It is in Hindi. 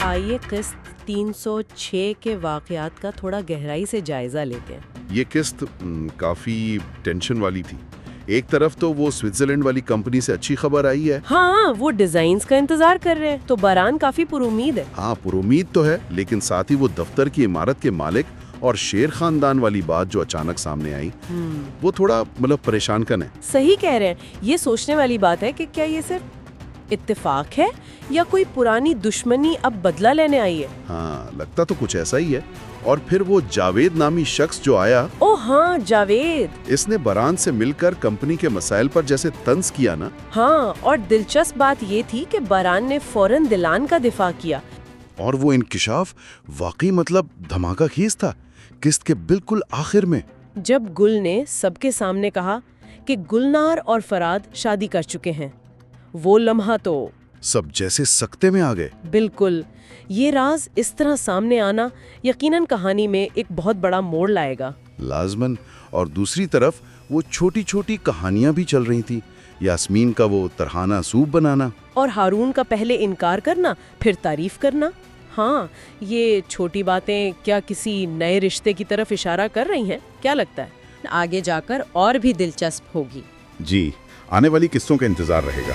आइए किस्त 306 के वाकयात का थोड़ा गहराई से जायजा लेते हैं। ये किस्त काफी टेंशन वाली थी। एक तरफ तो वो स्विट्जरलैंड वाली कंपनी से अच्छी खबर आई है। हाँ, वो डिजाइन्स का इंतजार कर रहे हैं, तो बरान काफी पुरुमीद है। हाँ, पुरुमीद तो है, लेकिन साथ ही वो दफ्तर की इमारत के मालिक और शेर खानदान वाली बात जो अचानक सामने आई, वो थोड़ा मतलब परेशान कन है। सही कह रहे हैं। ये सोचने वाली बात है कि क्या ये सिर्फ इत्तेफाक है या कोई पुरानी दुश्मनी अब बदला लेने आई है। हाँ, लगता तो कुछ ऐसा ही है। और फिर वो जावेद नामी शख्स जो आया, ओ हाँ, जावेद। इसने बरान से मिलकर कंपनी के मसाइल पर जैसे तंज किया ना। हाँ, और दिलचस्प बात ये थी कि बरान ने फौरन दिलान का दिफा किया। और वो इंकिशाफ वाकई मतलब धमाका खीज था, किस्त के बिल्कुल आखिर में। जब गुल ने सबके सामने कहा कि गुलनार और फराद शादी कर चुके हैं, वो लम्हा तो सब जैसे सकते में आ गए। बिल्कुल। ये राज इस तरह सामने आना यकीनन कहानी में एक बहुत बड़ा मोड़ लाएगा। लाजमन। और दूसरी तरफ वो छोटी छोटी कहानियां भी चल रही थी। यास्मीन का वो तरहाना सूप बनाना, और हारून का पहले इनकार करना फिर तारीफ करना। हाँ, ये छोटी बातें क्या किसी नए रिश्ते की तरफ इशारा कर रही हैं? क्या लगता है? आगे जाकर और भी दिलचस्प होगी। जी, आने वाली किस्तों का इंतजार रहेगा।